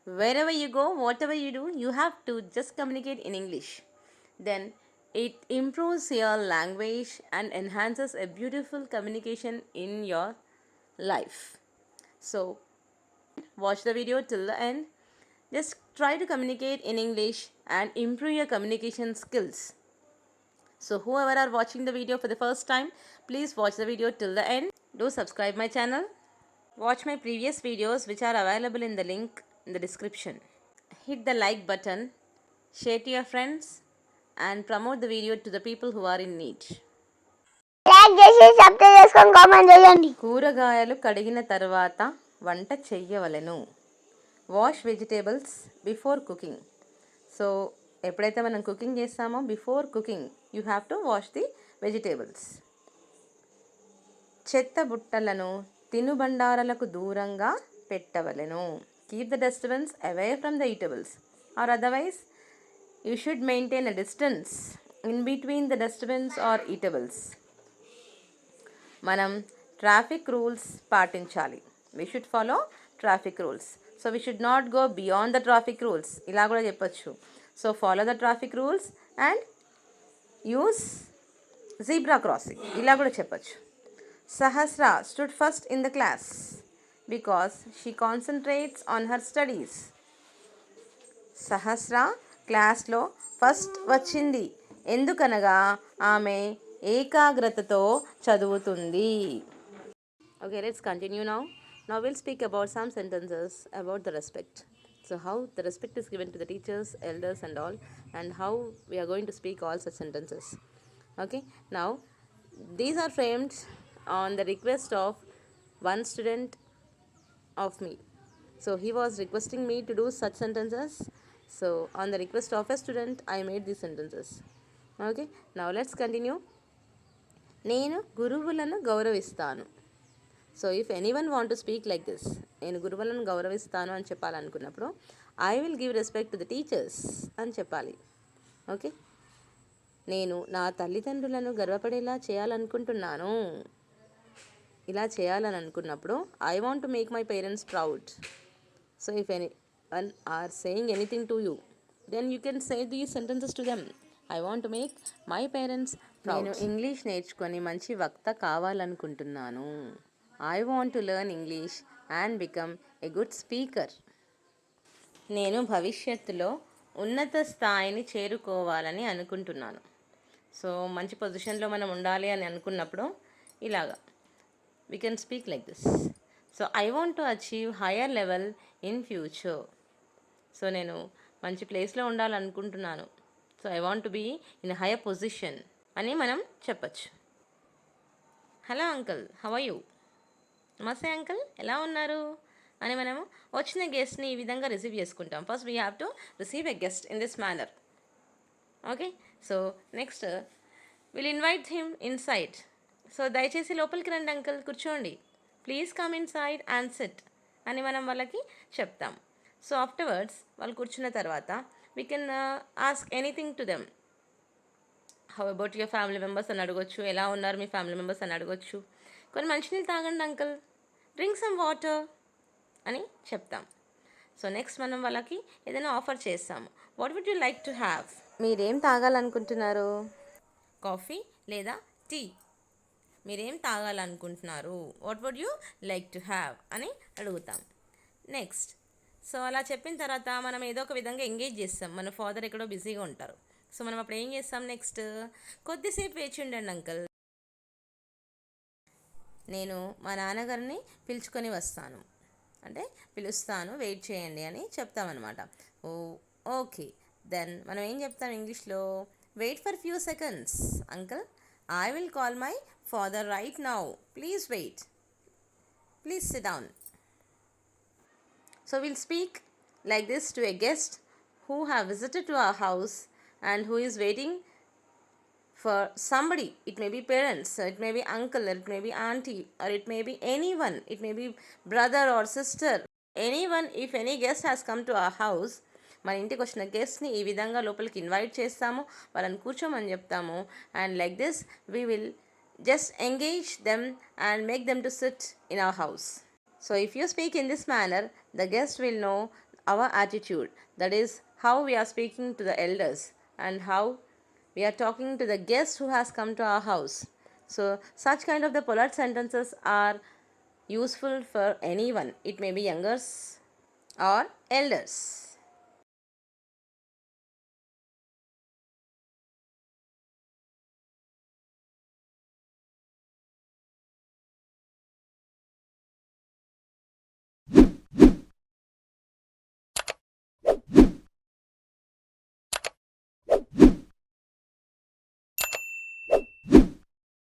Wherever you go, whatever you do, you have to just communicate in English. Then it improves your language and enhances a beautiful communication in your life. So watch the video till the end. Just try to communicate in English and improve your communication skills. So whoever are watching the video for the first time, please watch the video till the end. Do subscribe my channel. Watch my previous videos which are available in the link in the description. Hit the like button, share to your friends and promote the video to the people who are in need. Like చేసి subscribe చేసుకొని comment చేయండి. కూరగాయలు కడిగిన తర్వాత వంట చెయ్యవలెను. Wash vegetables before cooking. So ఎప్పుడైతే మనం కుకింగ్ చేస్తామో before cooking you have to wash the vegetables. చెత్త బుట్టలను తినుబండారాలకు దూరంగా పెట్టవలెను. Keep the dustbins away from the eatables or otherwise you should maintain a distance in between the dustbins or eatables. మనం traffic rules పాటించాలి. We should follow traffic rules. So we should not go beyond the traffic rules, ఇలా కూడా చెప్పొచ్చు. So follow the traffic rules and use zebra crossing, ఇలా కూడా చెప్పొచ్చు. Sahasra stood first in the class because she concentrates on her studies. Sahasra క్లాస్లో first వచ్చింది ఎందుకనగా ఆమె ఏకాగ్రతతో చదువుతుంది. Okay, let's continue now. Now we'll speak about some sentences about the respect. So how the respect is given to the teachers, elders and all, and how we are going to speak all such sentences. Okay, now these are framed on the request of one student of me. So he was requesting me to do such sentences. So on the request of a student I made these sentences. Okay, now let's continue. నేను గురువులను గౌరవిస్తాను. So if anyone want to speak like this, నేను గురువులను గౌరవిస్తాను అని చెప్పాలనుకున్నప్పుడు I will give respect to the teachers అని చెప్పాలి. ఓకే, నేను నా తల్లిదండ్రులను గర్వపడేలా చేయాలనుకుంటున్నాను. ఇలా చేయాలని అనుకున్నప్పుడు I want to make my parents proud. So if any one are saying anything to you, then you can say these sentences to them. I want to make my parents proud. నేను English నేర్చుకొని మంచి వక్త కావాలనుకుంటున్నాను. I want to learn English and become a good speaker. నేను భవిష్యత్తులో ఉన్నత స్థాయిని చేరుకోవాలని అనుకుంటున్నాను. సో మంచి పొజిషన్లో మనం ఉండాలి అని అనుకున్నప్పుడు ఇలాగా we can speak like this. So I want to achieve higher level in future. So నేను మంచి ప్లేస్లో ఉండాలనుకుంటున్నాను. So I want to be in higher position అని మనం చెప్పచ్చు. Hello uncle, how are you? నమస్తే అంకుల్, ఎలా ఉన్నారు అని మనము వచ్చిన గెస్ట్ని ఈ విధంగా రిసీవ్ చేసుకుంటాం. First we have to receive a guest in this manner. Okay, so next will invite him inside. So దయచేసి లోపలికి రండి అంకుల్, కూర్చోండి, please come in side and SIT అని మనం వాళ్ళకి చెప్తాం. సో ఆఫ్టర్వర్డ్స్ వాళ్ళు కూర్చున్న తర్వాత we can ask anything to them. How about your family members అని అడగొచ్చు, ఎలా ఉన్నారు మీ ఫ్యామిలీ మెంబర్స్ అని అడగొచ్చు. కొన్ని మంచినీళ్ళు తాగండి అంకుల్, డ్రింక్ సమ్ వాటర్ అని చెప్తాం. సో నెక్స్ట్ మనం వాళ్ళకి ఏదైనా ఆఫర్ చేస్తాము. What would you like to have? మీరేం తాగాలనుకుంటున్నారు? కాఫీ లేదా టీ? మీరేం తాగాలనుకుంటున్నారు? What would you like to have అని అడుగుతాం. నెక్స్ట్ సో అలా చెప్పిన తర్వాత మనం ఏదో ఒక విధంగా ఎంగేజ్ చేస్తాం. మన ఫాదర్ ఎక్కడో బిజీగా ఉంటారు. సో మనం అప్పుడు ఏం చేస్తాం, నెక్స్ట్ కొద్దిసేపు వేచి ఉండండి అంకుల్, నేను మా నాన్నగారిని పిలుచుకొని వస్తాను అంటే పిలుస్తాను, వెయిట్ చేయండి అని చెప్తామన్నమాట. ఓ ఓకే, దెన్ మనం ఏం చెప్తాం ఇంగ్లీష్లో, wait for few seconds uncle, I will call my father right now, please wait, please sit down. So we'll speak like this to a guest who have visited to our house and who is waiting for somebody. It may be parents, it may be uncle, it may be auntie, or it may be anyone, it may be brother or sister, anyone. If any guest has come to our house, మన ఇంటికి వచ్చిన గెస్ట్ని ఈ విధంగా లోపలికి invite చేస్తాము, వాళ్ళని కూర్చోమని చెప్తాము. And like this we will just engage them and make them to sit in our house. So if you speak in this manner, the guest will know our attitude. That is how we are speaking to the elders and how we are talking to the guest who has come to our house. So such kind of the polite sentences are useful for anyone. It may be youngers or elders.